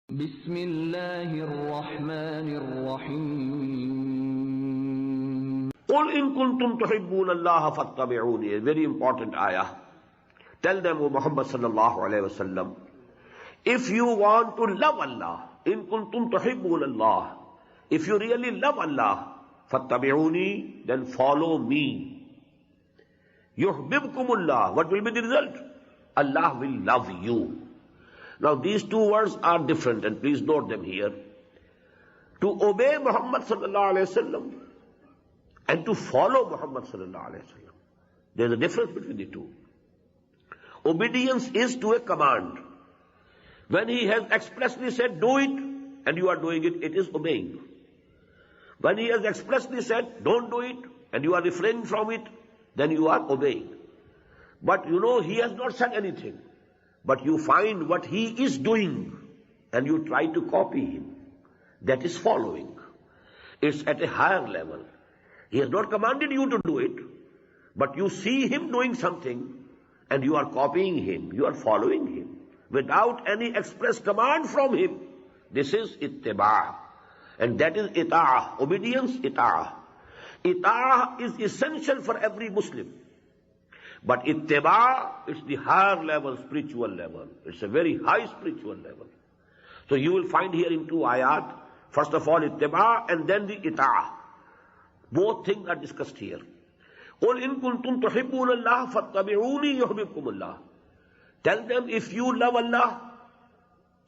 بسم الله الرحمن الرحيم قل إن كنتم تحبون الله فاتبعوني. A very important ayah. Tell them, O Muhammad sallallahu alayhi wa sallam, if you want to love Allah, in kuntum tuhibbun Allah, if you really love Allah, fattabi'uni, then follow me. Yuhbibkumullah. What will be the result? Allah will love you. Now these two words are different, and please note them here. To obey Muhammad sallallahu alayhi wa sallam and to follow Muhammad sallallahu alayhi wa sallam, there is a difference between the two. Obedience is to a command. When he has expressly said, do it, and you are doing it, it is obeying. When he has expressly said, don't do it, and you are refraining from it, then you are obeying. But you know, he has not said anything. But you find what he is doing, and you try to copy him. That is following. It's at a higher level. He has not commanded you to do it, but you see him doing something, and you are copying him, you are following him, without any express command from him. This is ittiba'. And that is ita'ah. Obedience, ita'ah. Ita'ah is essential for every Muslim. But ittiba', it's the higher level, spiritual level. It's a very high spiritual level. So you will find here in two ayat, first of all ittiba' and then the ita'ah. Both things are discussed here. قُلْ إِن كُنْتُمْ تُحِبُّونَ اللَّهَ فَاتَّبِعُونِي يُحْبِبْكُمُ اللَّهُ. Tell them, if you love Allah,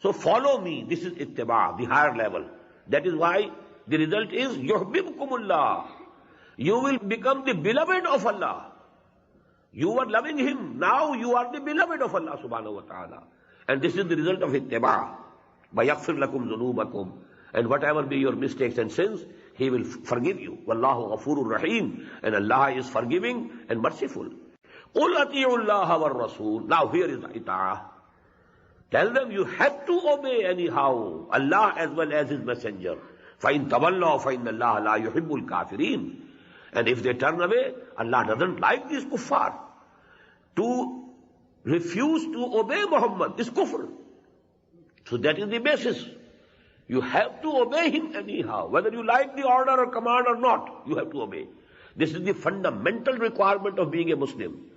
so follow me. This is ittiba', the higher level. That is why the result is يُحْبِبْكُمُ اللَّهُ. You will become the beloved of Allah. You were loving him, now you are the beloved of Allah subhanahu wa ta'ala. And this is the result of ittiba'. وَيَغْفِرْ لَكُمْ ذُنُوبَكُمْ. And whatever be your mistakes and sins, he will forgive you. Wallahu ghafurur rahim. And Allah is forgiving and merciful. قُلْ أَطِيعُوا اللَّهَ وَالرَّسُولَ. Now here is ita'ah. Tell them you have to obey anyhow Allah as well as his messenger. فَإِن تَوَلَّوْا فَإِنَّ اللَّهَ لَا يُحِبُّ الْكَافِرِينَ. And if they turn away, Allah doesn't like these kuffar. To refuse to obey Muhammad is kufr. So that is the basis. You have to obey him anyhow. Whether you like the order or command or not, you have to obey. This is the fundamental requirement of being a Muslim.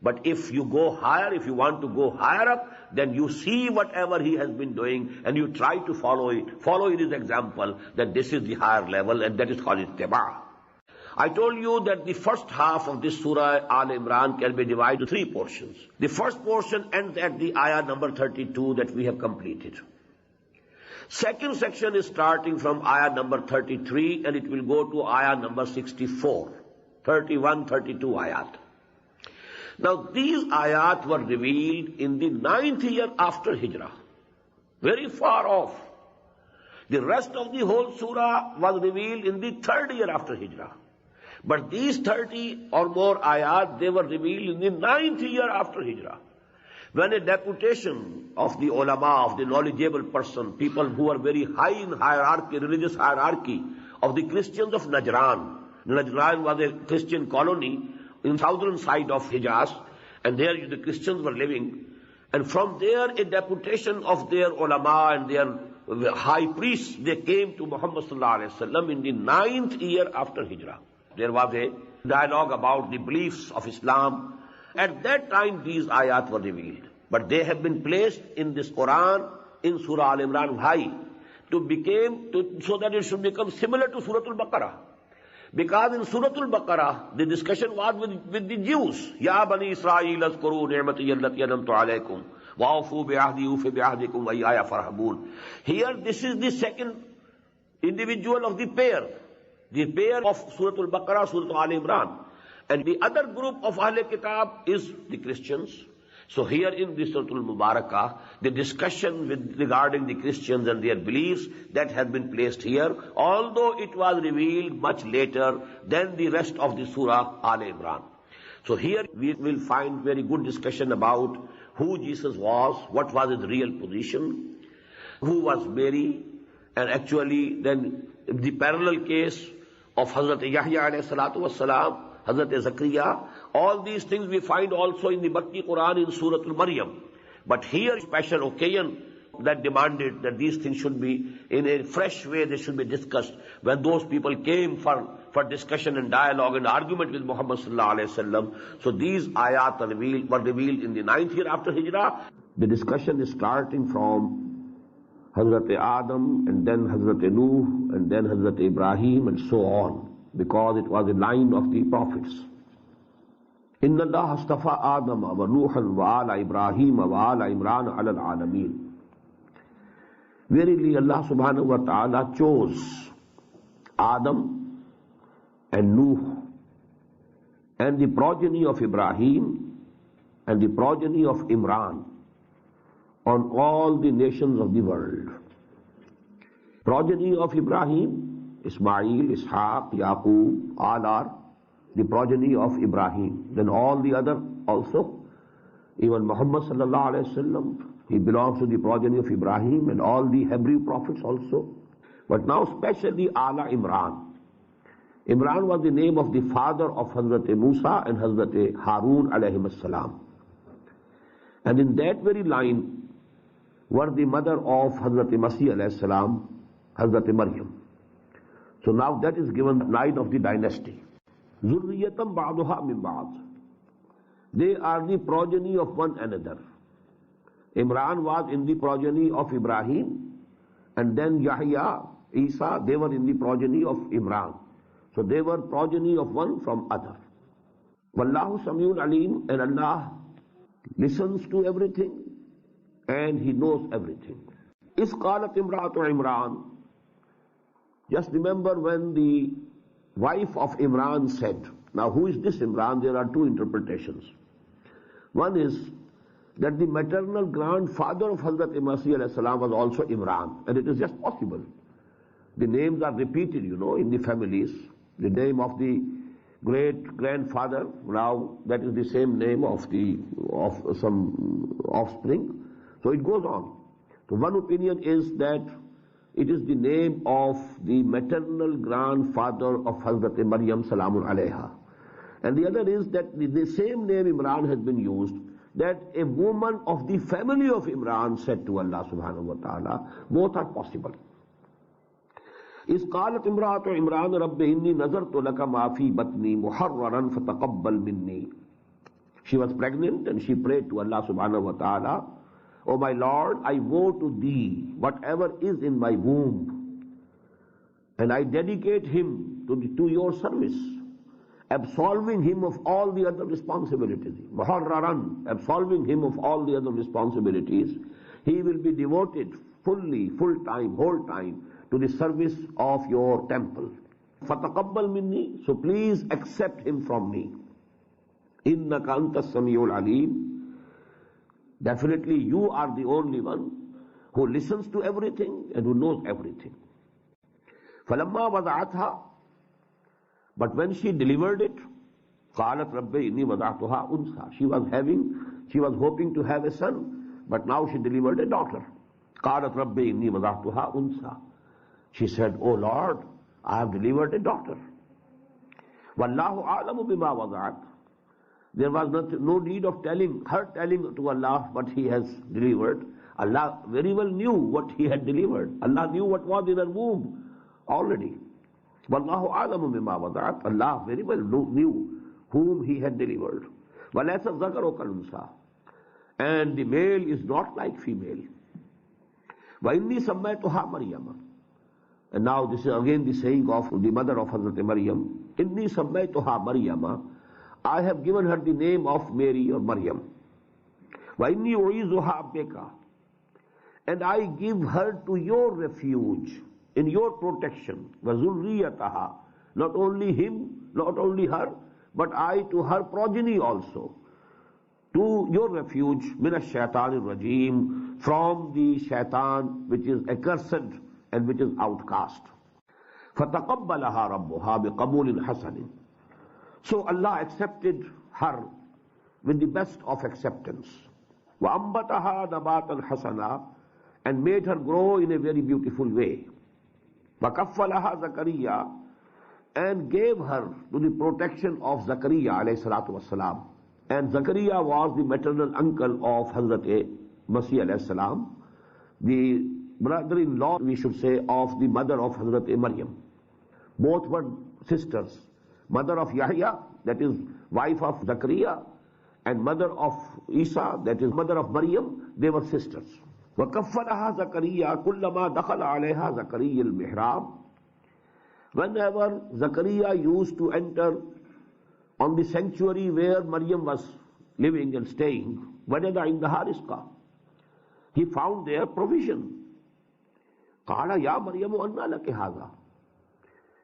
But if you go higher, if you want to go higher up, then you see whatever he has been doing and you try to follow it. Follow in his example, that this is the higher level, and that is called ittiba'. I told you that the first half of this Surah Al-Imran can be divided into three portions. The first portion ends at the ayah number 32 that we have completed. Second section is starting from ayah number 33 and it will go to ayah number 64. 31, 32 ayat. Now these ayat were revealed in the 9th year after Hijrah. Very far off. The rest of the whole surah was revealed in the 3rd year after Hijrah. But these 30 or more ayat, they were revealed in the 9th year after Hijrah. When a deputation of the ulama, of the knowledgeable person, people who are very high in hierarchy, religious hierarchy, of the Christians of Najran. Najran was a Christian colony in southern side of Hijaz, and there the Christians were living. And from there a deputation of their ulama and their high priests, they came to Muhammad sallallahu alaihi wasallam in the 9th year after Hijrah. There was a dialogue about the beliefs of Islam. At that time, these ayat were revealed. But they have been placed in this Quran, in Surah Al-Imran high, so that it should become similar to Surah Al-Baqarah. Because in Surah Al-Baqarah, the discussion was with the Jews. Ya bani Israel azkuru ni'mati allati an'amtu alaykum wa awfu bi'ahdi ufi bi'ahdikum wa iyaya farhabun. Here, this is the second individual of the pair. The pair of Surah Al-Baqarah, Surah Al-Imran. And the other group of Ahl Kitab is the Christians. So here in this Surah Al-Mubarakah, the discussion regarding the Christians and their beliefs, that has been placed here, although it was revealed much later than the rest of the Surah Al-Imran. So here we will find very good discussion about who Jesus was, what was his real position, who was Mary, and actually then the parallel case of Hazrat Yahya alayhi salatu wassalam, Hazrat Zakaria. All these things we find also in the Makki Quran in Surah Al-Maryam. But here special occasion that demanded that these things should be, in a fresh way, they should be discussed. When those people came for discussion and dialogue and argument with Muhammad sallallahu alaihi wasallam, so these ayat were revealed in the 9th year after Hijrah. The discussion is starting from Hazrat Adam, and then Hazrat Nuh, and then Hazrat Ibrahim, and so on, because it was a line of the prophets. Inna Allah astafa Adam wa Nuhan wa ala Ibrahim wa ala Imran ala al-alameen. Verily Allah subhanahu wa ta'ala chose Adam and Nuh and the progeny of Ibrahim and the progeny of Imran on all the nations of the world. Progeny of Ibrahim, Ismail, Ishaq, Yaqub, all are the progeny of Ibrahim. Then all the other also, even Muhammad sallallahu alaihi wasallam, he belongs to the progeny of Ibrahim, and all the Hebrew prophets also. But now especially Ala Imran. Imran was the name of the father of Hazrat Musa and Hazrat Harun alayhim salam. And in that very line were the mother of Hazrat Masih alayhi salam, Hazrat Maryam. So now that is given the line of the dynasty. Zurriyatam ba'duha min ba'd. They are the progeny of one another. Imran was in the progeny of Ibrahim, and then Yahya, Isa, they were in the progeny of Imran. So they were progeny of one from other. Wallahu Samiun Alim, and Allah listens to everything and He knows everything. Is qalat imra'atu Imran. Just remember when the wife of Imran said, now who is this Imran? There are two interpretations. One is that the maternal grandfather of Hazrat Masih alayhi salam was also Imran, and it is just possible. The names are repeated, in the families. The name of the great grandfather, now that is the same name of some offspring. So it goes on. So one opinion is that it is the name of the maternal grandfather of Hazrat Maryam salamun alayha. And the other is that the same name Imran has been used, that a woman of the family of Imran said to Allah subhanahu wa ta'ala. Both are possible. إِذْ قَالَتْ إِمْرَأَةُ عِمْرَانَ رَبِّ إِنِّي نَذَرْتُ لَكَ مَا فِي بَطْنِي مُحَرَّرًا فَتَقَبَّلْ مِنِّي. She was pregnant and she prayed to Allah subhanahu wa ta'ala, O my Lord, I vow to Thee whatever is in my womb, and I dedicate him to Your service, absolving him of all the other responsibilities. Muharraran, absolving him of all the other responsibilities. He will be devoted fully, full time, whole time to the service of Your temple. فَتَقَبَّلْ مِنِّي, so please accept him from me. إِنَّكَ أَنْتَ السَّمِيعُ الْعَلِيمُ. Definitely you are the only one who listens to everything and who knows everything. فَلَمَّا وَضَعَتْهَا, but when she delivered it, قَالَتْ رَبِّ إِنِّي وَضَعْتُهَا أُنْثَى. She was hoping to have a son, but now she delivered a daughter. قَالَتْ رَبِّ إِنِّي وَضَعْتُهَا أُنْثَى. She said, O Lord, I have delivered a daughter. وَاللَّهُ أَعْلَمُ بِمَا وَضَعَتْ. There was no need of telling to Allah what he has delivered. Allah very well knew what he had delivered. Allah knew what was in her womb already. وَاللَّهُ أَعْلَمُ بِمَا وَضَعَتْ. Allah very well knew whom he had delivered. وَلَيْسَ الذَّكَرُ كَالْأُنْثَى. And the male is not like female. وَإِنِّي سَمَّيْتُهَا مَرْيَمَ. And now this is again the saying of the mother of Hazrat Maryam. إِنِّي سَمَّيْتُهَا مَرْيَمَ. I have given her the name of Mary or Maryam. وَإِنِّي أُعِيذُهَا بِكَ. And I give her to Your refuge, in Your protection. وَذُرِّيَّتَهَا. Not only him, not only her, but I to her progeny also. To Your refuge, مِنَ الشَّيْطَانِ الرَّجِيمِ. From the shaitan which is accursed and which is outcast. فَتَقَبَّلَهَا رَبُّهَا بِقَبُولٍ حَسَنٍ. So Allah accepted her with the best of acceptance. وَأَنْبَتَهَا نَبَاتًا حَسَنًا. And made her grow in a very beautiful way. وَكَفَّلَهَا زَكَرِيَّا. And gave her to the protection of Zakaria alayhi salatu wasalam. And Zakaria was the maternal uncle of Hazrat Masih alayhi salam. the brother-in-law, we should say, of the mother of Hazrat Maryam. Both were sisters. Mother of Yahya, that is wife of Zakaria, and mother of Isa, that is mother of Maryam, they were sisters. وَكَفَّلَهَا زَكَرِيَّا كُلَّمَا دَخَلَ عَلَيْهَا زَكَرِيَّ الْمِحْرَابِ. Whenever Zakaria used to enter on the sanctuary where Maryam was living and staying, وَجَدَ عِنْدَهَا رِزْقًا, he found there provision. قَالَ يَا مَرْيَمُ أَنَّى لَكِ هَذَا.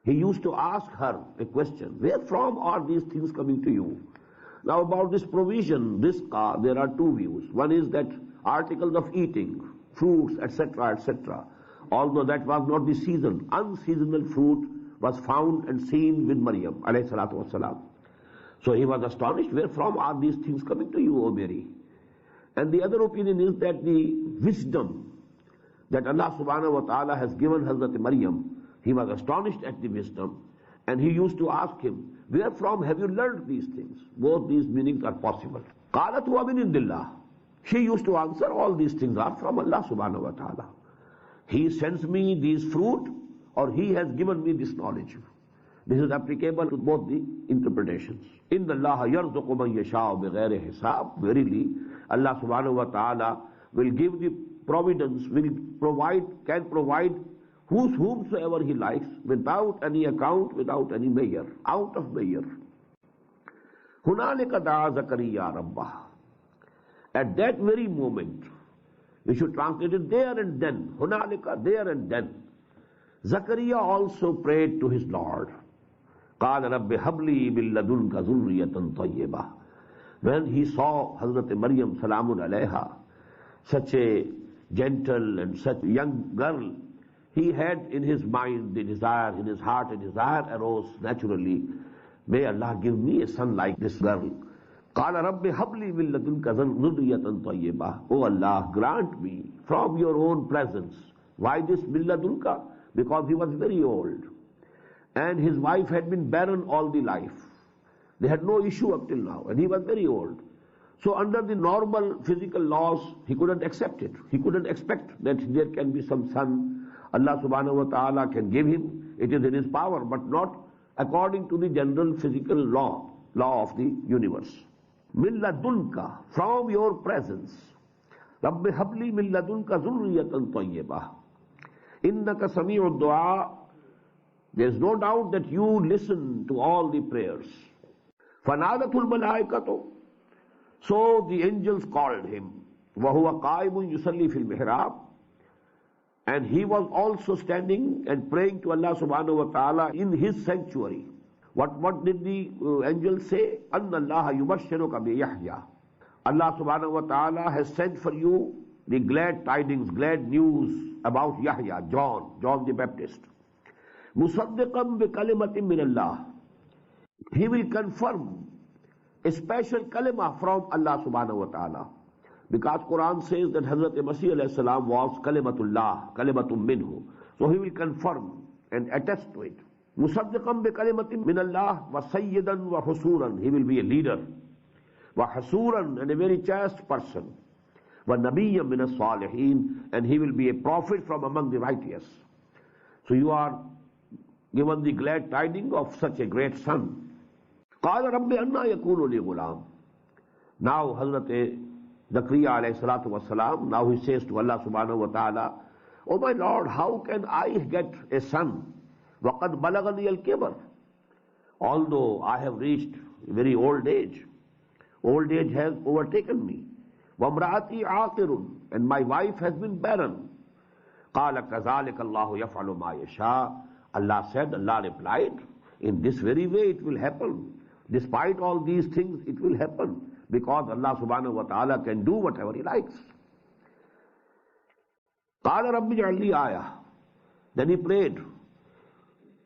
He used to ask her a question, where from are these things coming to you? Now about this provision, rizqa, there are two views. One is that articles of eating, fruits, etc., etc. Although that was not the season, unseasonal fruit was found and seen with Maryam, alayhi salatu wasalam. So he was astonished, where from are these things coming to you, O Mary? And the other opinion is that the wisdom that Allah subhanahu wa ta'ala has given Hazrat Maryam, he was astonished at the wisdom, and he used to ask him, where from have you learned these things? Both these meanings are possible. قَالَتْ وَمِنْ indillah. She used to answer, all these things are from Allah subhanahu wa ta'ala. He sends me these fruit, or He has given me this knowledge. This is applicable to both the interpretations. إِنَّ اللَّهَ يَرْزُقُ مَنْ يَشَاءُ بِغَيْرِ حِسَابٍ. Verily, Allah subhanahu wa ta'ala will give the providence, will provide, can provide whomsoever He likes, without any account, without any measure, out of measure. هُنَالِكَ دَعَا زَكَرِيَّا رَبَّهُ. At that very moment, we should translate it there and then. هُنَالِكَ, there and then. Zakaria also prayed to his Lord. قَالَ رَبِّ هَبْ لِي مِن لَّدُنْكَ ذُرِّيَّةً طَيِّبَةً. When he saw Hazrat Maryam salamun alayha, such a gentle and such a young girl, he had in his mind the desire, in his heart a desire arose naturally, may Allah give me a son like this girl. قَالَ رَبِّ هَبْ لِي مِن لَّدُنْكَ ذُرِّيَّةً طَيِّبَةً. O Allah, grant me from your own presence. Why this min ladunka? Because he was very old, and his wife had been barren all the life. They had no issue up till now, and he was very old. So under the normal physical laws, he couldn't accept it. He couldn't expect that there can be some son Allah subhanahu wa ta'ala can give him. It is in his power, but not according to the general physical law of the universe. Min ladunka, from your presence. Rabbi habli min ladunka zurriyatan tayyibah. Innaka sami'ud du'a. There is no doubt that you listen to all the prayers. Fanadatul malaikatu. So the angels called him. وَهُوَ قَائِمٌ يُصَلِّي فِي الْمِحْرَابِ. And he was also standing and praying to Allah subhanahu wa ta'ala in his sanctuary. What did the angel say? أَنَّ اللَّهَ يُبَشِّرُكَ بِيَحْيَا. Allah subhanahu wa ta'ala has sent for you the glad tidings, glad news about Yahya, John the Baptist. مُصَدِّقًا بِكَلِمَةٍ مِّنَ اللَّهِ. He will confirm a special kalima from Allah subhanahu wa ta'ala. Because Quran says that Hazrat Masih alayhi salam was kalimatullah, kalimatum minhu. So he will confirm and attest to it. Musaddiqan bi kalimatin min Allah wa sayyidan wa husuran. He will be a leader. Wa hasuran, and a very chaste person. Wa nabiyyan min as-salihin, and he will be a prophet from among the righteous. So you are given the glad tidings of such a great son. قال رب أنا يكون لي غلام. Now Hazrat Zakaria alayhi salatu wasalam, now he says to Allah subhanahu wa ta'ala, oh my Lord, how can I get a son? وَقَدْ بَلَغَنِيَ الْكِبَرِ. Although I have reached very old age has overtaken me. وَامْرَأَتِي عَاقِرٌ, and my wife has been barren. قَالَ كَذَلِكَ اللَّهُ يَفْعَلُ مَا يَشَاءُ. Allah replied, in this very way it will happen. Despite all these things, it will happen, because Allah subhanahu wa ta'ala can do whatever He likes. قَالَ رَبِّ اجْعَلْ لِي آيَةً. Then he prayed,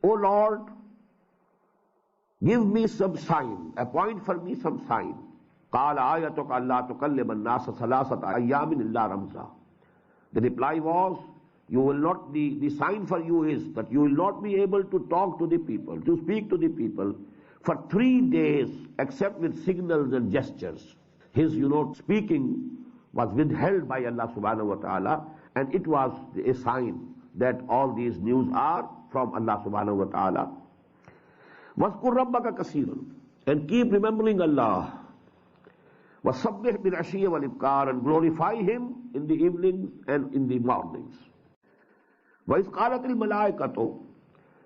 O Lord, give me some sign, appoint for me some sign. قَالَ آيَتُكَ أَلَّا تُكَلِّمَ النَّاسَ ثَلَاثَةَ أَيَّامٍ إِلَّا رَمْزًا. The reply was, the sign for you is that you will not be able to talk to the people, to speak to the people for 3 days except with signals and gestures. His, speaking was withheld by Allah subhanahu wa ta'ala, and it was a sign that all these news are from Allah subhanahu wa ta'ala. وَاذْكُرْ رَبَّكَ كَثِيرًا, and keep remembering Allah. وَسَبِّحْ بِالْعَشِيِّ وَالْإِبْكَارِ, and glorify Him in the evenings and in the mornings. وَإِذْ قَالَتِ الْمَلَائِكَةُ,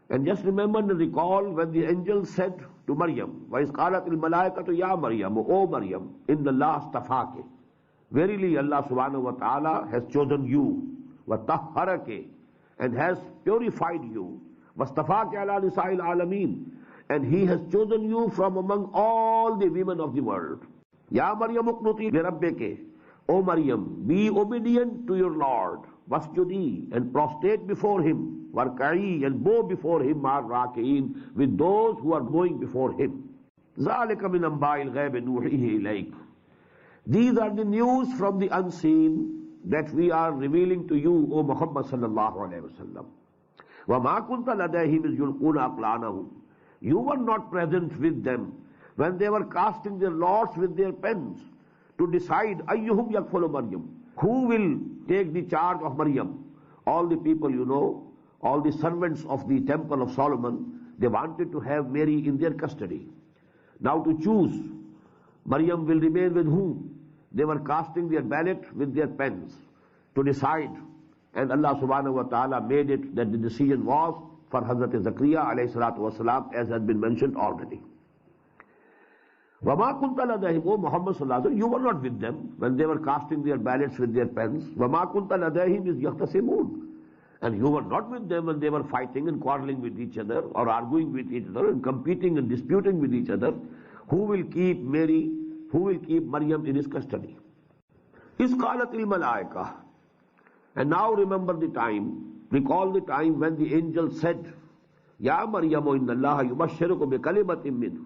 and just remember and recall when the angel said to Maryam, وَإِذْ قَالَتِ الْمَلَائِكَةُ يَا مَرْيَمُ, O Maryam, إِنَّ اللَّهَ اصْطَفَاكِ, verily Allah subhanahu wa ta'ala has chosen you, وَطَهَّرَكِ, and has purified you, وَاصْطَفَاكِ عَلَى نِسَاءِ الْعَالَمِينَ, and He has chosen you from among all the women of the world. Ya Maryam uqnuti li rabbiki, O Maryam, be obedient to your Lord, wasjudi, and prostrate before Him, warka'i, and bow before Him, ma'ar raki'in, with those who are going before Him. Zalika min amba'il ghaibi nuhihi ilayk. These are the news from the unseen that we are revealing to you, O Muhammad sallallahu alayhi wa sallam. Wa ma kunta ladayhim iz yulquna aqlanahum. You were not present with them when they were casting their lots with their pens to decide ayyuhum yakfulu Maryam, who will take the charge of Maryam. All the people, you know, all the servants of the temple of Solomon, they wanted to have Mary in their custody. Now to choose, Maryam will remain with whom? They were casting their ballot with their pens to decide, and Allah subhanahu wa ta'ala made it that the decision was for Hazrat Zakaria alayhi salatu wasalam, as has been mentioned already. وَمَا كُنْتَ لَدَيْهِمْ, O Muhammad sallallahu alayhi wa sallam, you were not with them when they were casting their ballots with their pens. وَمَا كُنْتَ لَدَيْهِمْ is يَخْتَصِمُونَ, and you were not with them when they were fighting and quarreling with each other, or arguing with each other, and competing and disputing with each other, who will keep Mary, who will keep Maryam in his custody. إِذْ قَالَتِ الْمَلَائِكَةُ, and now remember the time, recall the time when the angel said, Ya Maryamu inna Allah yubashshiruka bi kalimatin minhu.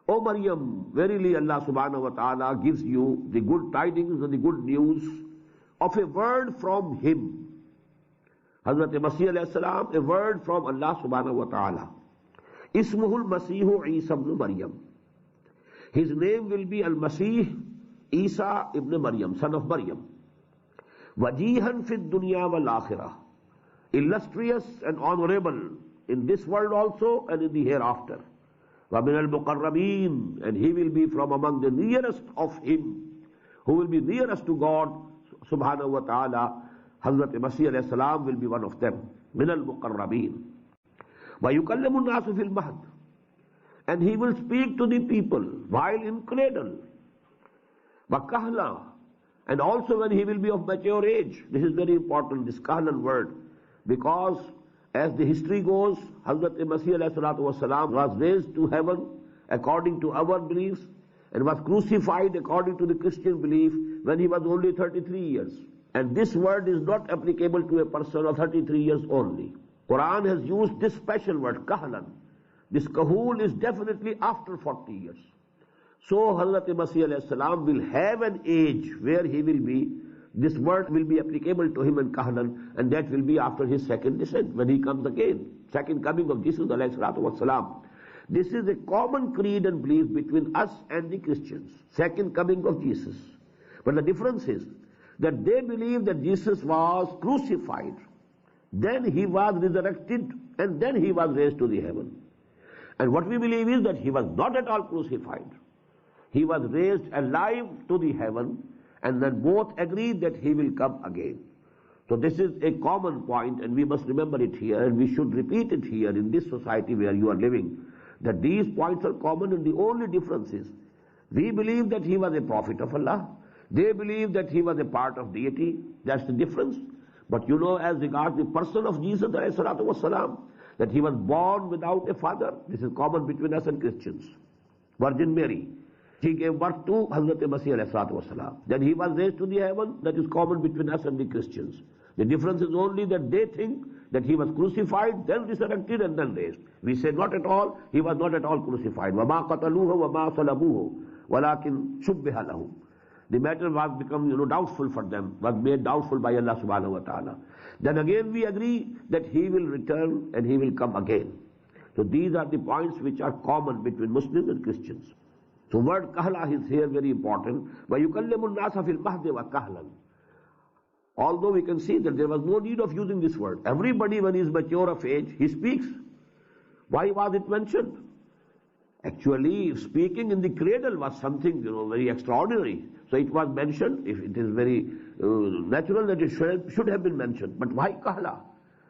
O Maryam, verily Allah subhanahu wa ta'ala gives you the good tidings and the good news of a word from Him. Hazrat Masih alayhi salam, a word from Allah subhanahu wa ta'ala. Ismuhul Masihu Isa ibn Maryam. His name will be Al-Masih Isa ibn Maryam, son of Maryam. Wajihan fid dunya wal akhirah, illustrious and honorable in this world also and in the hereafter. وَمِنَ الْمُقَرَّبِينَ, and he will be from among the nearest of Him, who will be nearest to God subhanahu wa ta'ala. Hazrat Masih alayhi salam will be one of them. مِنَ الْمُقَرَّبِينَ. وَيُكَلِّمُ النَّاسُ فِي الْمَهْدِ, and he will speak to the people while in cradle. وَكَهْلًا, and also when he will be of mature age. This is very important, this kahlan word, because as the history goes, Hazrat Masih alayhi salatu wasalam was raised to heaven according to our beliefs and was crucified according to the Christian belief when he was only 33 years. And this word is not applicable to a person of 33 years only. Quran has used this special word, kahlan. This kahul is definitely after 40 years. So Hazrat Masih alayhi salam will have an age where he will be, this word will be applicable to him in kahlan, and that will be after his second descent, when he comes again, second coming of Jesus alayhi salatu wasalam. This is a common creed and belief between us and the Christians, second coming of Jesus. But the difference is that they believe that Jesus was crucified, then He was resurrected, and then He was raised to the heaven. And what we believe is that He was not at all crucified. He was raised alive to the heaven, and then both agree that He will come again. So this is a common point, and we must remember it here, and we should repeat it here in this society where you are living, that these points are common, and the only difference is, we believe that He was a prophet of Allah, they believe that He was a part of deity. That's the difference. But you know, as regards the person of Jesus alayhi salatu wasalam, that He was born without a father, this is common between us and Christians. Virgin Mary, she gave birth to Hazrat Masih alayhi salatu wasalam. Then He was raised to the heaven, that is common between us and the Christians. The difference is only that they think that He was crucified, then resurrected, and then raised. We say not at all, He was not at all crucified. وَمَا قَتَلُوهُ وَمَا صَلَبُوهُ وَلَكِنْ شُبِّهَ لَهُمْ. The matter was become, doubtful for them, was made doubtful by Allah subhanahu wa ta'ala. Then again we agree that He will return and He will come again. So these are the points which are common between Muslims and Christians. So word kahla is here very important. وَيُكَلِّمُ النَّاسَ فِي الْمَهْدِ وَكَهْلًا. Although we can see that there was no need of using this word. Everybody, when he is mature of age, he speaks. Why was it mentioned? Actually, speaking in the cradle was something, very extraordinary. So it was mentioned. If it is very natural that it should have been mentioned. But why kahla?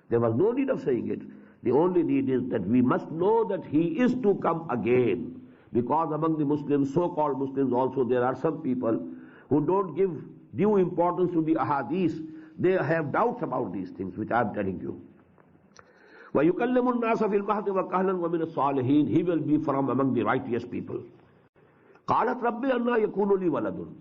There was no need of saying it. The only need is that we must know that he is to come again. Because among the Muslims, so-called Muslims also, there are some people who don't give due importance to the ahadith. They have doubts about these things, which I am telling you. وَيُكَلِّمُ النَّاسَ فِي الْمَهْدِ وَكَهْلًا وَمِنَ الصَّالِحِينَ. He will be from among the righteous people. قَالَتْ رَبِّ أَنَّا يَكُونُ لِي وَلَدٌ.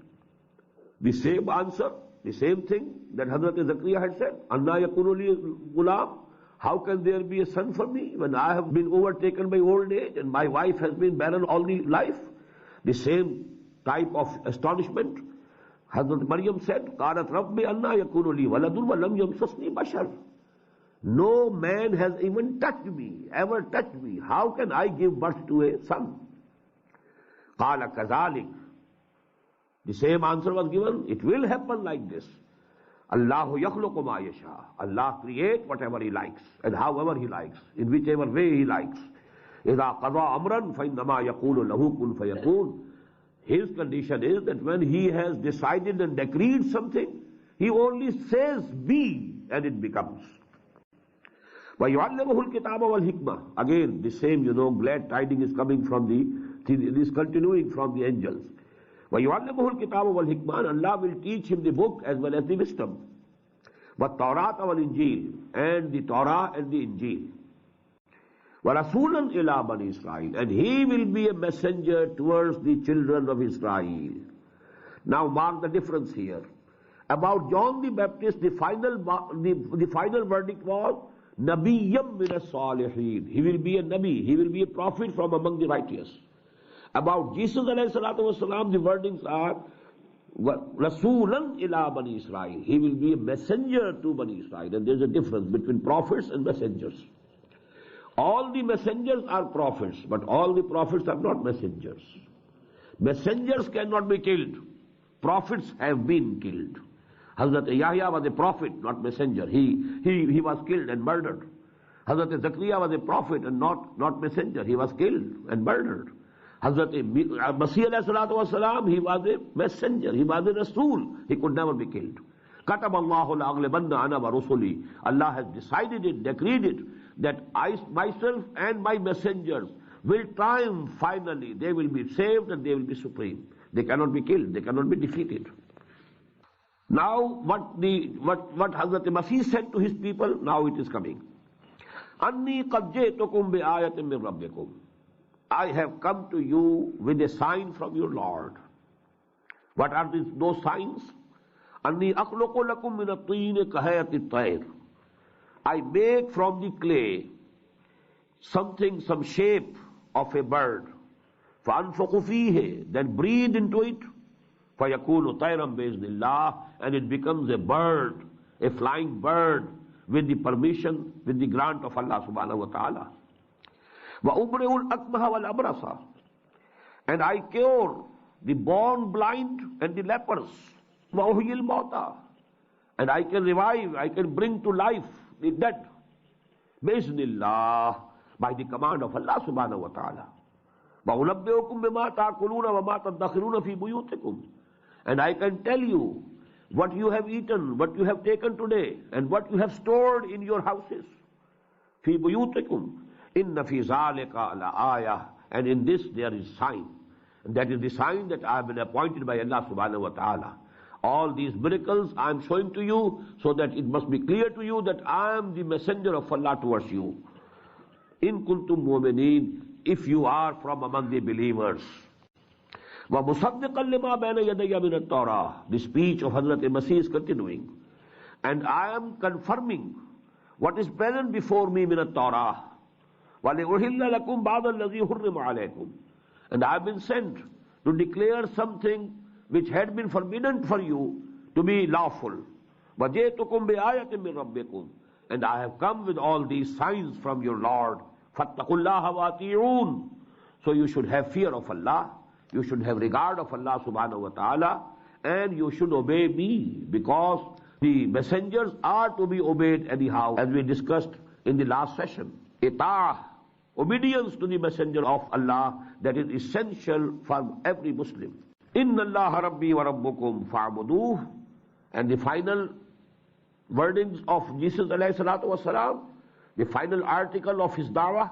The same answer, the same thing that Hazrat Zakaria had said. أَنَّا يَكُونُ لِي غُلَامٌ. How can there be a son for me when I have been overtaken by old age and my wife has been barren all the life? The same type of astonishment. Hazrat Maryam said, قَالَتْ رَبِّ أَنَّا يَكُونُ لِي وَلَدٌ وَلَمْ يَمْسَسْنِي بَشَرٌ. No man has even touched me, ever touched me. How can I give birth to a son? قَالَ كَذَلِكَ. The same answer was given. It will happen like this. Allahu yakhluqu ma yasha. Allah creates whatever He likes and however He likes, in whichever way He likes. إِذَا قَضَى أَمْرًا فَإِنَّمَا يَقُولُ لَهُ كُنْ فَيَكُونُ. His condition is that when He has decided and decreed something, He only says be and it becomes. وَيُعَلِّمُهُ الْكِتَابَ وَالْحِكْمَةِ. Again, the same, glad tidings is coming from it is continuing from the angels. وَيُعَلِّمُهُ الْكِتَابَ وَالْحِكْمَةِ. Allah will teach him the book as well as the wisdom. وَالتَّوْرَاةَ وَالْإِنْجِيلِ. And the Torah and the Injil. وَرَسُولًا إِلَىٰ بَنِي إِسْرَائِيلَ. And he will be a messenger towards the children of Israel. Now mark the difference here. About John the Baptist, the final verdict was, Nabiyyam min as-salihin. He will be a Nabi, he will be a prophet from among the righteous. About Jesus alayhi salatu wasalam, the wordings are, Rasulan ila Bani Israel. He will be a messenger to Bani Israel. And there is a difference between prophets and messengers. All the messengers are prophets, but all the prophets are not messengers. Messengers cannot be killed. Prophets have been killed. Hazrat Yahya was a prophet, not messenger. He was killed and murdered. Hazrat Zakaria was a prophet and not messenger. He was killed and murdered. Hazrat Masih alayhi salatu wasalam, he was a messenger. He was a Rasul. He could never be killed. Katab Allahu la'aghlibanna ana wa rusuli. Allah has decided it, decreed it, that I myself and my messengers will triumph finally. They will be saved and they will be supreme. They cannot be killed. They cannot be defeated. Now, what Hazrat Masih said to his people, now it is coming. Anni qad ji'tukum bi ayatin min rabbikum. I have come to you with a sign from your Lord. What are those signs? Anni akhluqu lakum min at-tin kahayati at-tayr. I make from the clay something, some shape of a bird. فَأَنْفُقُ فِيهِ. Then breathe into it. فَيَكُونُ طَيْرًا بِإِذْنِ اللَّهِ. And it becomes a bird, a flying bird, with the permission, with the grant of Allah subhanahu wa ta'ala. وَأُبْرِئُ الْأَكْمَهَ وَالْأَبْرَصَ. And I cure the born blind and the lepers. وَأُحْيِي الْمَوْتَى. And I can revive, I can bring to life the dead. بِإِذْنِ اللَّهِ. By the command of Allah subhanahu wa ta'ala. وَأُنَبِّئُكُم بِمَا تَأْكُلُونَ وَمَا تَدَّخِرُونَ فِي بُيُوتِكُمْ. And I can tell you what you have eaten, what you have taken today, and what you have stored in your houses. فِي بُيُوتِكُمْ إِنَّ فِي ذَلِكَ لَآيَةً. And in this there is sign. And that is the sign that I have been appointed by Allah subhanahu wa ta'ala. All these miracles I am showing to you so that it must be clear to you that I am the messenger of Allah towards you. In kuntum mu'mineen, if you are from among the believers. وَمُصَدِّقًا لِمَا بَيْنَ يَدَيَّ مِنَ التَّوْرَاةِ. The speech of Hazrat Masih is continuing. And I am confirming what is present before me min at-Torah. وَلِأُحِلَّ لَكُمْ بَعْضَ الَّذِي حُرِّمَ عَلَيْكُمْ. And I have been sent to declare something which had been forbidden for you to be lawful. وَجِئْتُكُمْ بِآيَةٍ مِّن رَبِّكُمْ. And I have come with all these signs from your Lord. فَاتَّقُوا اللَّهَ وَأَطِيعُونَ. So you should have fear of Allah, you should have regard of Allah subhanahu wa ta'ala, and you should obey me, because The messengers are to be obeyed anyhow, as we discussed in the last session. Ita'ah, obedience to the messenger of Allah, that is essential for every Muslim. Inna Allah Rabbi wa Rabbukum fa'buduh. And the final wordings of Jesus alayhi salatu wasalam, the final article of his da'wah,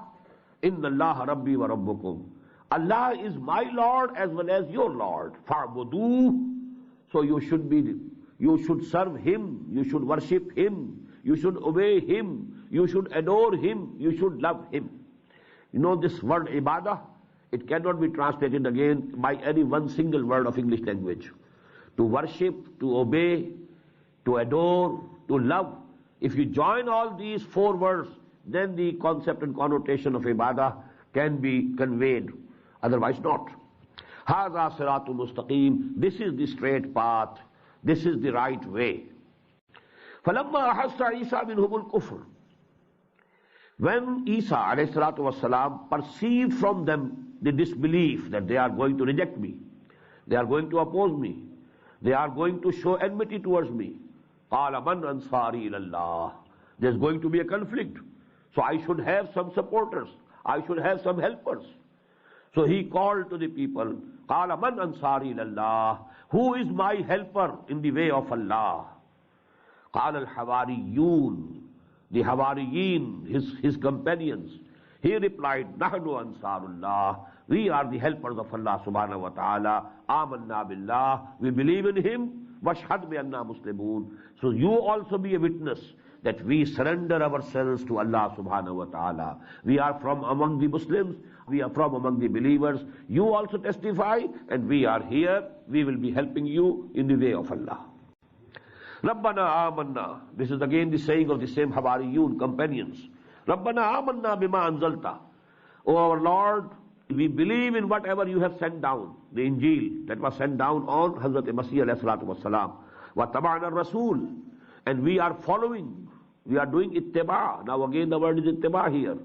Inna Allah Rabbi wa Rabbukum. Allah is my Lord as well as your Lord. Fa'buduh. So you should serve Him, you should worship Him, you should obey Him, you should adore Him, you should love Him. You know this word ibadah, it cannot be translated again by any one single word of English language. To worship, to obey, to adore, to love. If you join all these four words, then the concept and connotation of ibadah can be conveyed, otherwise not. Haza siratul mustaqim, this is the straight path, this is the right way. فَلَمَّا أَحَسَّ عِيسَى مِنْهُمُ الْكُفْرِ. When Isa alayhi salatu wasalam perceived from them the disbelief, that they are going to reject me, they are going to oppose me, they are going to show enmity towards me, قَالَ مَنْ أَنصَارِي إِلَى اللَّهِ. There's going to be a conflict. So I should have some supporters, I should have some helpers. So he called to the people, قَالَ مَنْ أَنصَارِي إِلَى اللَّهِ. Who is my helper in the way of Allah? قَالَ الْحَوَارِيُّونَ. The Hawariyin, his companions. He replied, نَحْنُ أَنصَارُ اللَّهِ. We are the helpers of Allah subhanahu wa ta'ala. آمَنَّا بِاللَّهِ. We believe in Him. وَاشْهَدْ بِأَنَّا مُسْلِمُونَ. So you also be a witness that we surrender ourselves to Allah subhanahu wa ta'ala. We are from among the Muslims, we are from among the believers. You also testify, and we are here. We will be helping you in the way of Allah. Rabbana amanna. This is again the saying of the same Hawariyun companions. Rabbana amanna bima anzalta. O our Lord, we believe in whatever you have sent down, the Injil that was sent down on Hazrat Masih alayhi salatu wassalam. Wa taba'na Rasul. And we are following, we are doing ittiba. Now again the word is ittiba here.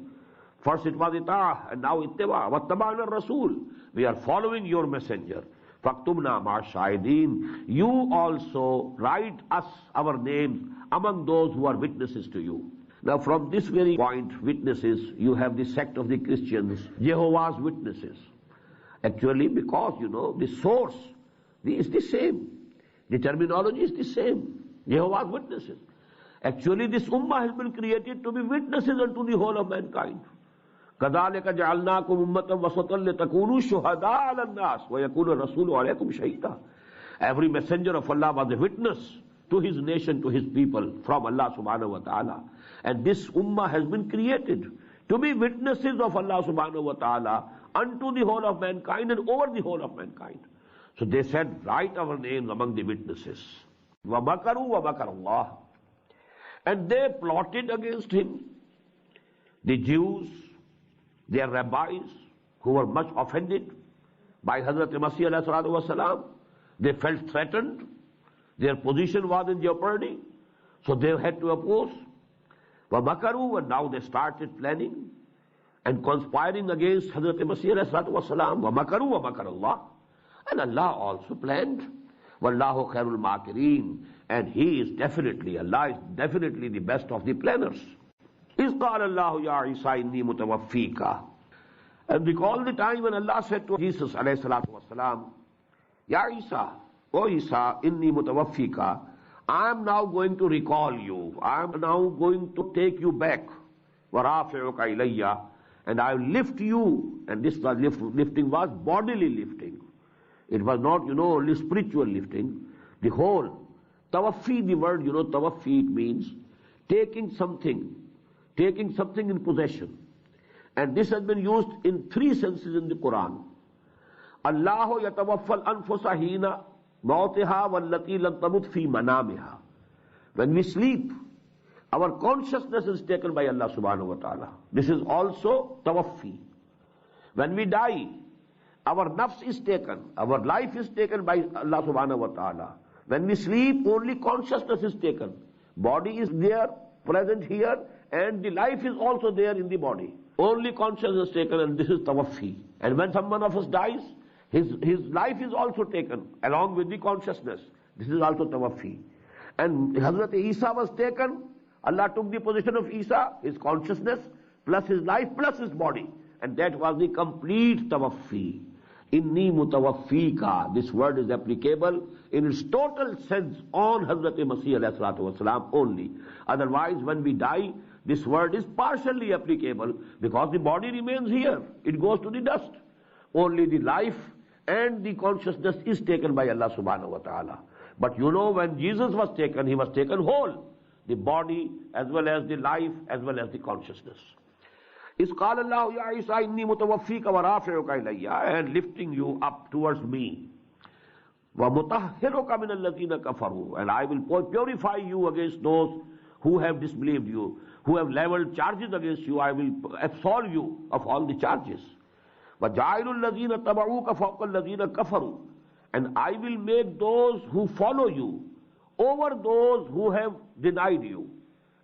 First it was ita'ah, and now ittiba. Wa taba'na Rasul. We are following your messenger. Faktubna ma shahideen. You also write us, our names, among those who are witnesses to you. Now from this very point, witnesses, you have the sect of the Christians, Jehovah's Witnesses. Actually, because, the source is the same. The terminology is the same. Jehovah's Witnesses. Actually, this ummah has been created to be witnesses unto the whole of mankind. كَذَلِكَ جَعَلْنَاكُمْ أُمَّةً وَسَطًا لِتَكُونُوا شُهَدَاءَ عَلَى النَّاسِ وَيَكُونَ الرَّسُولُ عَلَيْكُمْ شَهِيدًا. Every messenger of Allah was a witness to his nation, to his people, from Allah subhanahu wa ta'ala. And this ummah has been created to be witnesses of Allah subhanahu wa ta'ala unto the whole of mankind and over the whole of mankind. So they said, write our names among the witnesses. وَمَكَرُوا وَمَكَرَ اللَّهِ. And they plotted against him. The Jews, their rabbis, who were much offended by Hazrat Masih alayhi salatu wasalam, they felt threatened. Their position was in jeopardy. So they had to oppose. وَمَكَرُوا. And now they started planning and conspiring against Hazrat Masih alayhi salatu wasalam. وَمَكَرُوا وَمَكَرَ اللَّهِ. And Allah also planned. وَاللَّهُ خَيْرُ الْمَاكِرِينَ. And He is definitely, Allah is definitely the best of the planners. إِذْ قَالَ اللَّهُ يَا عِيسَى إِنِّي مُتَوَفِّيكَ. And recall the time when Allah said to Jesus alayhi salatu wasalam, Ya Isa, O Isa, inni mutawaffika. I am now going to recall you. I am now going to take you back. وَرَافِعُكَ إِلَيَّ. And I will lift you. And this was lifting was bodily lifting. It was not, only spiritual lifting. The whole. Tawaffi, the word, tawaffi, it means taking something in possession. And this has been used in three senses in the Quran. Allahu yatawaffal anfusa hina mawtiha wallati lam tamut fi manamiha. When we sleep, our consciousness is taken by Allah subhanahu wa ta'ala. This is also tawaffi. When we die, our nafs is taken, our life is taken by Allah subhanahu wa ta'ala. When we sleep, only consciousness is taken. Body is there, present here, and the life is also there in the body. Only consciousness is taken, and this is tawaffi. And when someone of us dies, his life is also taken along with the consciousness. This is also tawaffi. And Hazrat Isa was taken, Allah took the position of Isa, his consciousness, plus his life, plus his body. And that was the complete tawaffi. Inni mutawaffika. This word is applicable in its total sense on Hazrat Masih alayhi salatu wasalam only. Otherwise, when we die, this word is partially applicable because the body remains here. It goes to the dust. Only the life and the consciousness is taken by Allah subhanahu wa ta'ala. But you know, when Jesus was taken, he was taken whole. The body as well as the life as well as the consciousness. Is قال Allah ya Isa inni mutawaffika wa rafi'uka ilayya, and lifting you up towards me. Wa mutahhiruka min alladhina kafaru, and I will purify you against those who have disbelieved you, who have leveled charges against you. I will absolve you of all the charges. Wa ja'ilu alladhina tabauka fawqa alladhina kafaru, and I will make those who follow you over those who have denied you.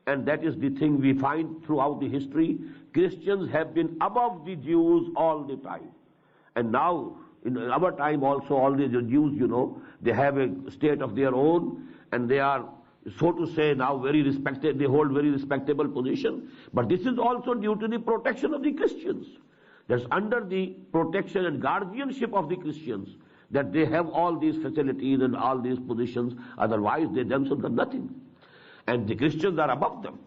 And that is the thing we find throughout the history. Christians have been above the Jews all the time. And now, in our time also, all the Jews, you know, they have a state of their own, and they are, so to say, now very respected, they hold very respectable position. But this is also due to the protection of the Christians. That's under the protection and guardianship of the Christians that they have all these facilities and all these positions. Otherwise, they themselves are nothing. And the Christians are above them.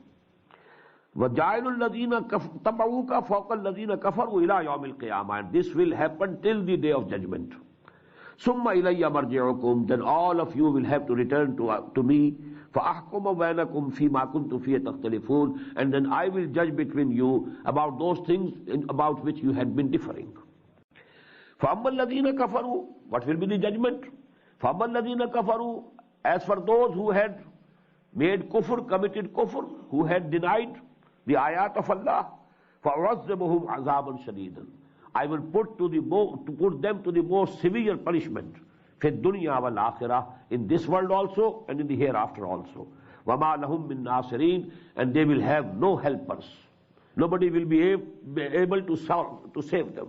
وَجَعَلُ الَّذِينَ تَبَعُوكَ فَوْقَ الَّذِينَ كَفَرُوا إِلَىٰ يَوْمِ الْقِيَامَةِ. And this will happen till the day of judgment. ثُمَّ إِلَيَّ مَرْجِعُكُمْ. Then all of you will have to return to me. فَأَحْكُمَ بَيْنَكُمْ فِي مَا كُنْتُمْ فِيهِ تَخْتَلِفُونَ. And then I will judge between you about those things about which you had been differing. فَأَمَّا الَّذِينَ كَفَرُوا. What will be the judgment? فَأَمَّا الَّذِينَ كَفَرُوا. As for those who had made kufr, committed kufr, who had denied the ayat of Allah, فَأُعَذِّبُهُمْ عَذَابًا شَدِيدًا. I will put them to the most severe punishment, فِي الدُّنْيَا وَالْآخِرَةِ, in this world also and in the hereafter also. وَمَا لَهُمْ مِن نَاصِرِينَ. And they will have no helpers. Nobody will be able to save them.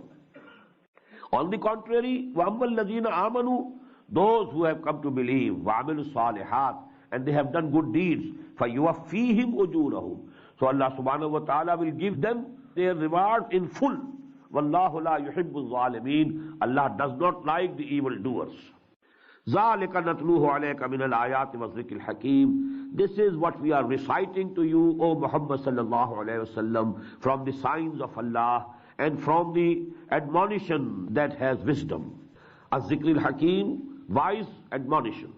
On the contrary, وَأَمَّا الَّذِينَ آمَنُوا. Those who have come to believe, وَعَمِلُوا الصَّالِحَاتِ, and they have done good deeds, فَيُوَفِّيهِمْ أُجُورَهُمْ. So Allah subhanahu wa ta'ala will give them their reward in full. وَاللَّهُ لَا يُحِبُّ الظَّالِمِينَ. Allah does not like the evildoers. ذَلِكَ نَتْلُوهُ عَلَيْكَ مِنَ الْآيَاتِ وَالذِّكْرِ الْحَكِيمِ. This is what we are reciting to you, O Muhammad sallallahu alayhi wa sallam, from the signs of Allah and from the admonition that has wisdom. Az-Zikr al-Hakim, wise admonition.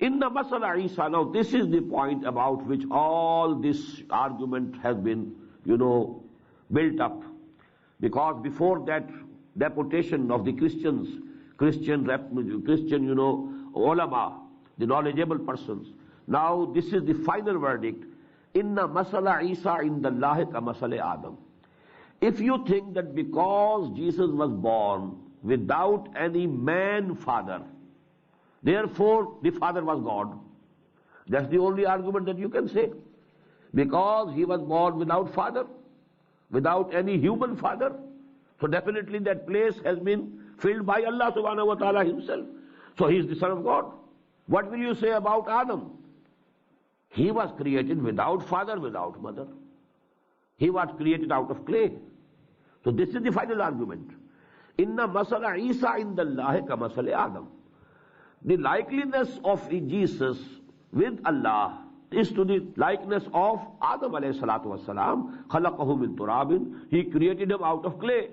Inna masala Isa. Now this is the point about which all this argument has been, built up. Because before that deportation of the Christian, ulama, the knowledgeable persons. Now this is the final verdict. Inna masala Isa indallahi ka masale Adam. If you think that because Jesus was born without any man father, therefore the father was God, that's the only argument that you can say. Because he was born without father, without any human father, so definitely that place has been filled by Allah subhanahu wa ta'ala himself. So he is the son of God. What will you say about Adam? He was created without father, without mother. He was created out of clay. So this is the final argument. Inna masala Isa indallahi ka masale Adam. The likeliness of Jesus with Allah is to the likeness of Adam alayhi salatu wasalam. Khalaqahu min turabin. He created him out of clay.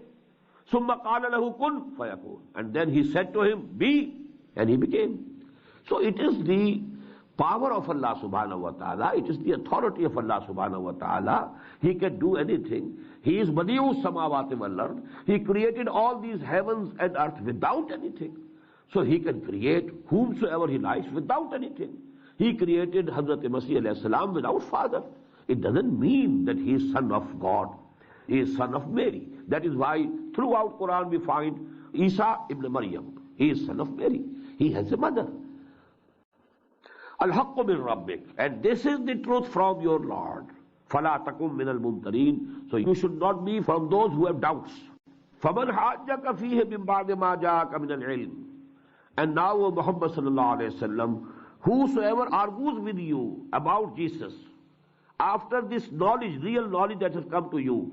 Summa qala lahu kun fayakun. And then he said to him, be, and he became. So it is the power of Allah subhanahu wa ta'ala, it is the authority of Allah subhanahu wa ta'ala. He can do anything. He is Badi'u samawati wal ard. He created all these heavens and earth without anything. So he can create whomsoever he likes without anything. He created Hazrat Masih alayhi salam without father. It doesn't mean that he is son of God. He is son of Mary. That is why throughout Quran we find Isa ibn Maryam. He is son of Mary. He has a mother. Al-haqqu min rabbik. And this is the truth from your Lord. فَلَا تَكُمْ مِنَ الْمُمْتَرِينَ. So you should not be from those who have doubts. فَمَنْ حَاجَّكَ فِيهِ مِنْ بَعْدِ مَا جَاءَكَ مِنَ الْعِلْمِ. And now, O Muhammad sallallahu alayhi wa sallam, whosoever argues with you about Jesus, after this knowledge, real knowledge that has come to you,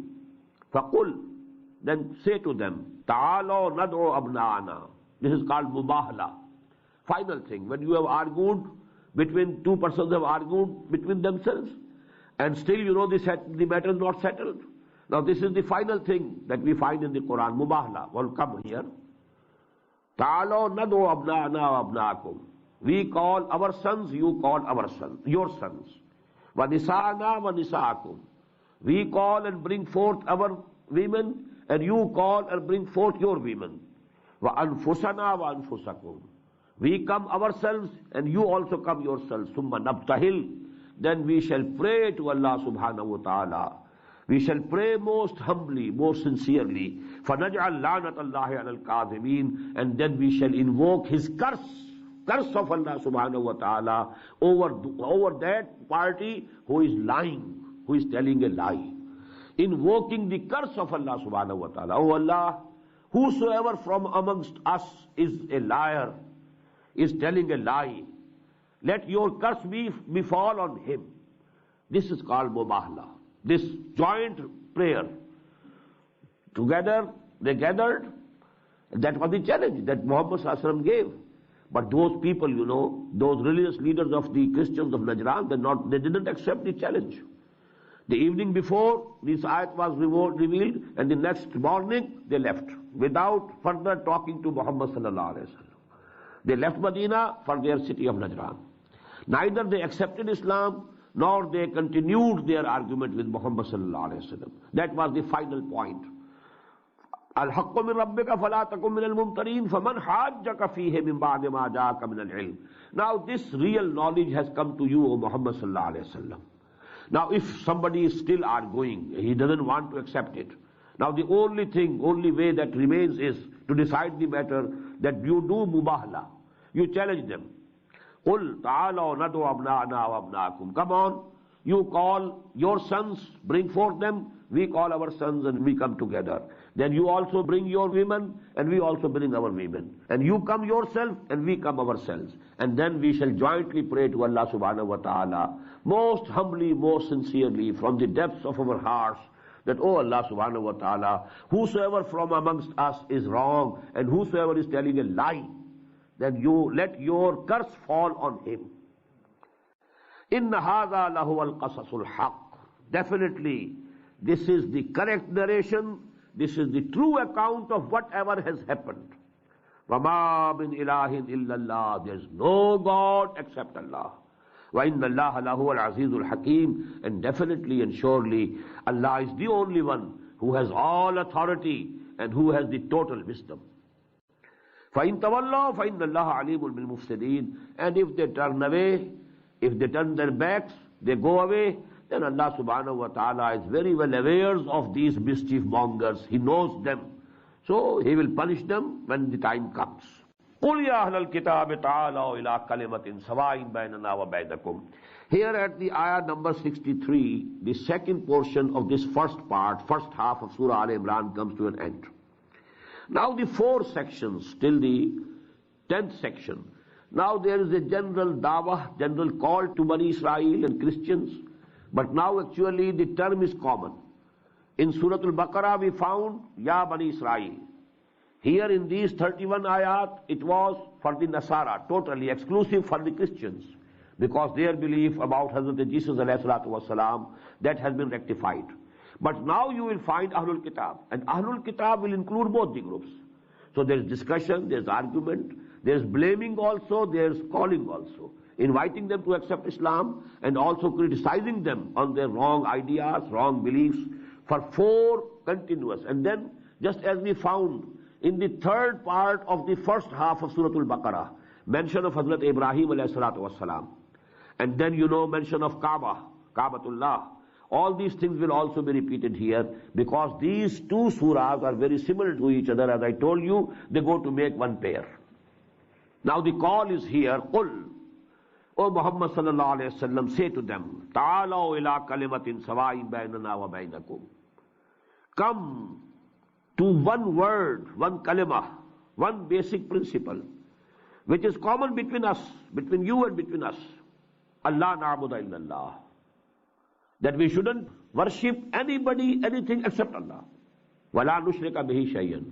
فَقُلْ, then say to them, تَعَالَوْ نَدْعُ أَبْنَاءَنَا. This is called mubahala. Final thing, when you have argued between two persons have argued between themselves, and still the matter is not settled. Now this is the final thing that we find in the Quran, mubahala. Well, come here. تَعَالَوْ نَدْعُ أَبْنَاءَنَا وَأَبْنَاءَكُمْ. We call our sons, you call our sons, your sons. وَنِسَاءَنَا وَنِسَاءَكُمْ. We call and bring forth our women, and you call and bring forth your women. وَأَنفُسَنَا وَأَنفُسَكُمْ. We come ourselves, and you also come yourselves. ثُمَّ نَبْتَهِلْ. Then we shall pray to Allah subhanahu wa ta'ala. We shall pray most humbly, most sincerely. فَنَجْعَلْ لَعْنَةَ اللَّهِ عَلَى الْكَاذِبِينَ. And then we shall invoke His curse of Allah subhanahu wa ta'ala over that party who is lying, who is telling a lie. Invoking the curse of Allah subhanahu wa ta'ala. Oh Allah, whosoever from amongst us is a liar, is telling a lie, let your curse befall on him. This is called mubahala. This joint prayer. Together they gathered. That was the challenge that Muhammad sallallahu alaihi wasallam gave. But those people, those religious leaders of the Christians of Najran, they didn't accept the challenge. The evening before, this ayat was revealed, and the next morning they left without further talking to Muhammad sallallahu alaihi wasallam. They left Medina for their city of Najran. Neither they accepted Islam, nor they continued their argument with Muhammad sallallahu alaihi wasallam. That was the final point. الحق من ربك فلا تكن من الممترين فمن حاجك فيه من بعد ما جاءك من العلم. Now this real knowledge has come to you, O Muhammad sallallahu alaihi wasallam. Now if somebody is still arguing, he doesn't want to accept it. Now the only way that remains is to decide the matter, that you do mubahala. You challenge them. قُلْ تَعَالَوْ نَدْعُ أَبْنَاءَنَا وَأَبْنَاءَكُمْ. Come on, you call your sons, bring forth them, we call our sons, and we come together. Then you also bring your women, and we also bring our women. And you come yourself, and we come ourselves. And then we shall jointly pray to Allah subhanahu wa ta'ala, most humbly, most sincerely, from the depths of our hearts, that, oh Allah subhanahu wa ta'ala, whosoever from amongst us is wrong, and whosoever is telling a lie, then you let your curse fall on him. إِنَّ هَذَا لَهُوَ الْقَصَصُ الْحَقِّ. Definitely, this is the correct narration, this is the true account of whatever has happened. وَمَا مِنْ إِلَهٍ إِلَّا اللَّهِ. There is no God except Allah. وَإِنَّ اللَّهَ لَهُوَ الْعَزِيزُ الْحَكِيمُ. And definitely and surely, Allah is the only one who has all authority and who has the total wisdom. فَإِن تَوَلَّوْا فَإِنَّ اللَّهَ عَلِيمٌ بِالْمُفْسِدِينَ. And if they turn away, if they turn their backs, they go away, then Allah subhanahu wa ta'ala is very well aware of these mischief mongers. He knows them. So He will punish them when the time comes. قُلْ يَا أَهْلَ الْكِتَابِ تَعَالَوْا إِلَىٰ كَلِمَةٍ سَوَاءٍ بَيْنَنَا وَبَيْنَكُمْ. Here at the ayah number 63, the second portion of this first half of Surah Al-Imran comes to an end. Now the 4 sections till the 10th section. Now there is a general dawah, general call to Bani Israel and Christians. But now actually the term is common. In Surah Al-Baqarah we found Ya Bani Israel. Here in these 31 ayat, it was for the Nasara, totally exclusive for the Christians, because their belief about Hazrat Jesus alayhi salatu wasalam, that has been rectified. But now you will find Ahlul Kitab, and Ahlul Kitab will include both the groups. So there is discussion, there is argument, there is blaming also, there is calling also, inviting them to accept Islam, and also criticizing them on their wrong ideas, wrong beliefs, for 4 continuous. And then, just as we found in the 3rd part of the first half of Surah Al-Baqarah, mention of Hazrat Ibrahim alayhi salatu wasalam, and then mention of Kaabatullah. All these things will also be repeated here, because these 2 surahs are very similar to each other. As I told you, they go to make one pair. Now the call is here, قُلْ. O Muhammad sallallahu alayhi wa sallam, say to them, تَعَالَوْا إِلَىٰ كَلِمَةٍ سَوَاءٍ بَيْنَنَا وَبَيْنَكُمْ. Come to one word, one kalimah, one basic principle, which is common between us, between you and between us. Allah na'budu illallah. That we shouldn't worship anybody, anything except Allah. Wala nushrika bihi shay'an.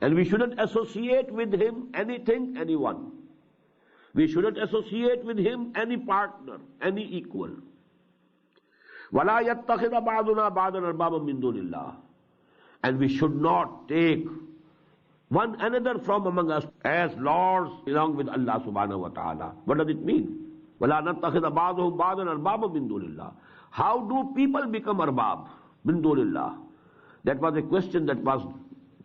And we shouldn't associate with him anything, anyone. We shouldn't associate with him any partner, any equal. وَلَا يَتَّخِذَ بَعْضُنَا بَعْضًا أَرْبَابًا مِّن دُونِ اللَّهِ. And we should not take one another from among us as lords along with Allah subhanahu wa ta'ala. What does it mean? وَلَا نَتَّخِذَ بَعْضُهُمْ بَعْضًا أَرْبَابًا مِّن دُونِ اللَّهِ. How do people become arbab? Min dunillah. That was a question that was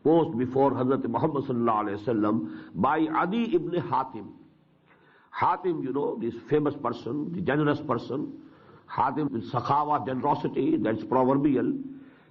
posed before Hazrat Muhammad sallallahu alayhi wa sallam by Adi ibn Hatim. Hatim, you know, this famous person, the generous person. Hatim with sakhawa, generosity, that's proverbial.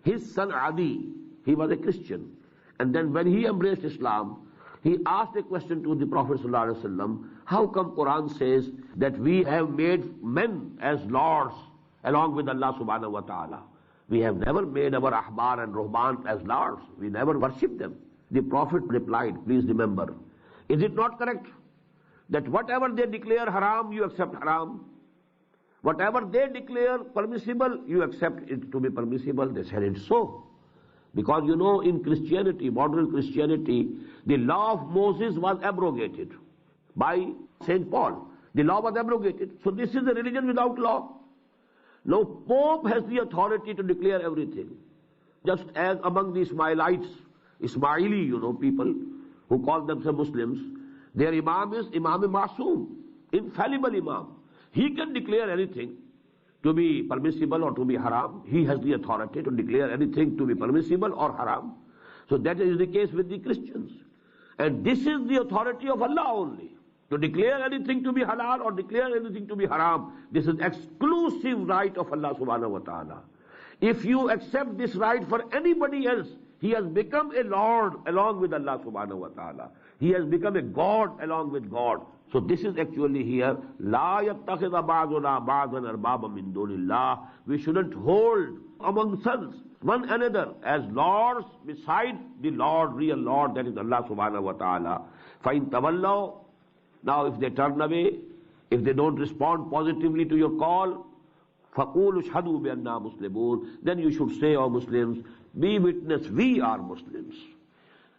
His son Adi, he was a Christian. And then when he embraced Islam, he asked a question to the Prophet sallallahu alaihi wasallam, how come Quran says that we have made men as lords along with Allah subhanahu wa ta'ala? We have never made our ahbar and ruhban as lords. We never worship them. The Prophet replied, please remember, is it not correct that whatever they declare haram, you accept haram? Whatever they declare permissible, you accept it to be permissible. They said it's so. Because you know, in Christianity, modern Christianity, the law of Moses was abrogated by St. Paul. The law was abrogated. So this is a religion without law. Now Pope has the authority to declare everything. Just as among the Ismailites, Ismaili, you know, people who call themselves Muslims, their Imam is Imam Masoom, infallible Imam. He can declare anything to be permissible or to be haram. He has the authority to declare anything to be permissible or haram. So that is the case with the Christians. And this is the authority of Allah only. To declare anything to be halal or declare anything to be haram, this is exclusive right of Allah subhanahu wa ta'ala. If you accept this right for anybody else, he has become a lord along with Allah subhanahu wa ta'ala. He has become a God along with God. So this is actually here, La yattakhidha ba'duna ba'dan arbaba min dunillah. We shouldn't hold among sons one another as lords beside the Lord, real Lord, that is Allah subhanahu wa ta'ala. فَإِن تَوَلَّوْا. Now if they turn away, if they don't respond positively to your call, فَقُولُوا اشْهَدُوا بِأَنَّا مُسْلِمُونَ. Then you should say, O Muslims, be witness, we are Muslims.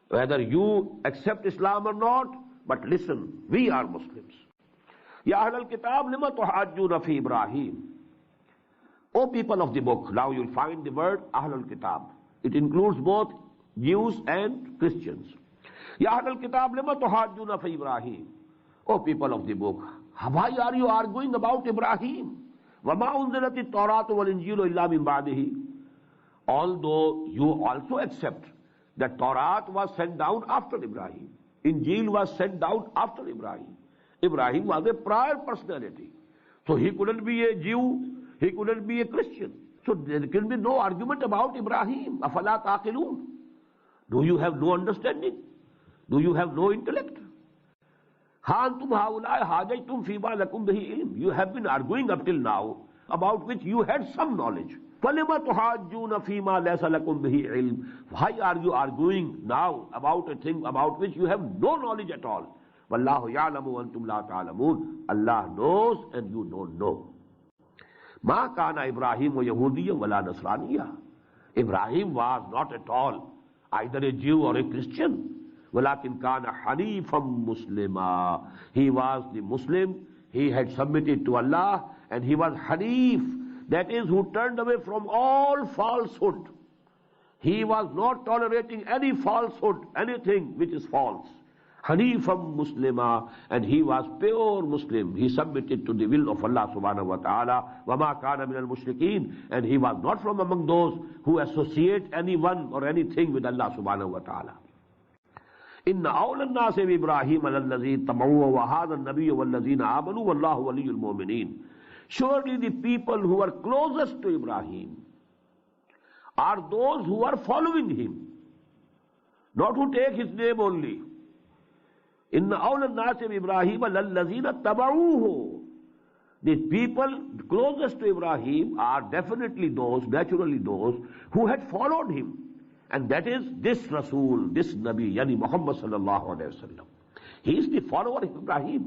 Whether you accept Islam or not, but listen, we are Muslims. Ya Ahlul Kitab, lima tuhajjuna fi Ibrahim. O people of the book, now you'll find the word Ahlul Kitab. It includes both Jews and Christians. Ya Ahlul Kitab, lima tuhajjuna fi Ibrahim. O people of the book, why are you arguing about Ibrahim? وَمَا أُنزِلَتِ التَّوْرَاةُ وَالْإِنْجِيلُ إِلَّا مِنْ بَعْدِهِ. Although you also accept that Torah was sent down after Ibrahim. Injil was sent down after Ibrahim. Ibrahim was a prior personality. So he couldn't be a Jew, he couldn't be a Christian. So there can be no argument about Ibrahim. أَفَلَا تَعْقِلُونَ. Do you have no understanding? Do you have no intellect? هَانْتُمْ هَؤُلَاءِ حَاجَجْتُمْ فِي مَا لَكُمْ بِهِ عِلْمٍ. You have been arguing up till now about which you had some knowledge. فَلِمَ تُحَاجُّونَ فِي مَا لَيْسَ لَكُمْ بِهِ عِلْمٍ. Why are you arguing now about a thing about which you have no knowledge at all? وَاللَّهُ يَعْلَمُ وَأَنْتُمْ لَا تَعْلَمُونَ. Allah knows and you don't know. مَا كَانَ إِبْرَاهِيمُ يَهُودِيًّا وَلَا نَصْرَانِيًّا. Ibrahim was not at all either a Jew or a Christian. وَلَكِنْ كَانَ حَنِيفًا مُسْلِمًا. He was the Muslim, he had submitted to Allah, and he was Hanif, that is, who turned away from all falsehood. He was not tolerating any falsehood, anything which is false. Hanifam Muslima, and he was pure Muslim. He submitted to the will of Allah subhanahu wa ta'ala. وَمَا كَانَ مِنَ الْمُشْرِكِينَ. And he was not from among those who associate anyone or anything with Allah subhanahu wa ta'ala. إِنَّ أَوْلَى النَّاسِ بِإِبْرَاهِيمَ لَلَّذِي اتَّبَعُوهُ وَهَذَا النَّبِيُّ وَالَّذِينَ آمَنُوا وَاللَّهُ وَلِيُّ الْمُؤْمِنِينَ. Surely the people who are closest to Ibrahim are those who are following him, not who take his name only. إِنَّ أَوْلَى النَّاسِ بِإِبْرَاهِيمَ لَلَّذِينَ اتَّبَعُوهُ. The people closest to Ibrahim are definitely those, naturally those, who had followed him. And that is this Rasul, this Nabi, Yani Muhammad sallallahu alayhi wa sallam. He is the follower of Ibrahim.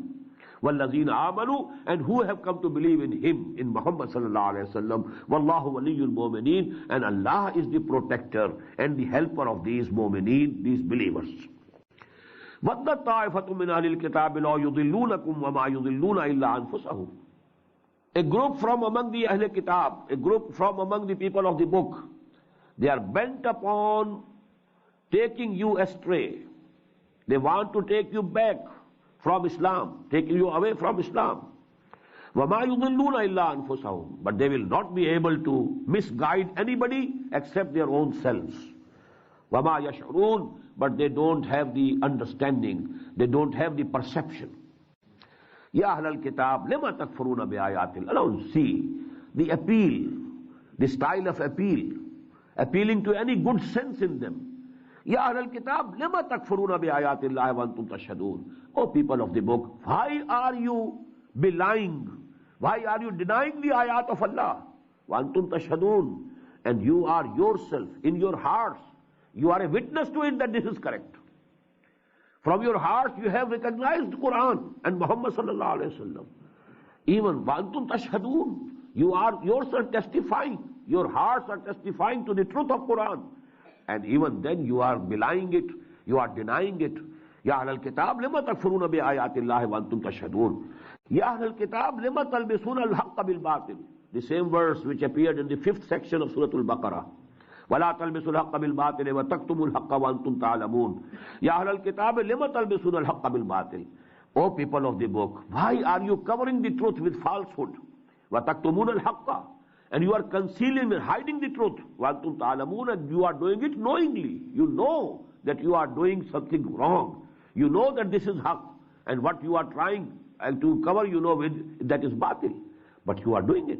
وَالَّذِينَ آمَنُوا, and who have come to believe in him, in Muhammad sallallahu alayhi wa sallam. وَاللَّهُ وَلِيُّ الْمُؤْمِنِينَ, and Allah is the protector and the helper of these mu'mineen, these believers. وَدَّ طَائِفَةٌ مِّنْ أَهْلِ الْكِتَابِ لَوْ يُضِلُّونَكُمْ وَمَا يُضِلُّونَ إِلَّا أَنفُسَهُمْ. A group from among the Ahl Kitab, a group from among the people of the book, they are bent upon taking you astray. They want to take you back from Islam, taking you away from Islam. وَمَا يُضِلُّونَ إِلَّا أَنفُسَهُمْ. But they will not be able to misguide anybody except their own selves. وَمَا يَشْعُرُونَ. But they don't have the understanding, they don't have the perception. Ya Ahlal Kitab, lima takfuruna bi ayatil. Alone see the appeal, the style of appeal, appealing to any good sense in them. Ya Ahlal Kitab, lima takfuruna bi ayatillahi wa antum tashhadun. O people of the book, why are you belying? Why are you denying the ayat of Allah? Wa antum tashhadun. And you are yourself, in your hearts, you are a witness to it that this is correct. From your heart you have recognized Quran and Muhammad sallallahu alayhi wa sallam. Even وَأَنْتُمْ تَشْهَدُونَ, you are yourself testifying. Your hearts are testifying to the truth of Quran. And even then you are belying it, you are denying it. Ya Ahlal Kitab, lima takfuruna bi ayatillahi wa antum tashhadun. Ya Ahlal Kitab, lima talbisuna al-haqqa bil-batil. The same verse which appeared in the 5th section of Surah Al-Baqarah. وَلَا تَلْبِسُوا الْحَقَّ بِالْبَاطِلِ وَتَكْتُمُوا الْحَقَّ وَأَنْتُمْ تَعْلَمُونَ. يَا أَهْلَ الْكِتَابِ لِمَ تَلْبِسُونَ الْحَقَّ بِالْبَاطِلِ. O people of the book, why are you covering the truth with falsehood? وَتَكْتُمُونَ الْحَقَّ, and you are concealing and hiding the truth. وَأَنْتُمْ تَعْلَمُونَ, and you are doing it knowingly. You know that you are doing something wrong. You know that this is haqq, and what you are trying to cover, you know, that is batil. But you are doing it.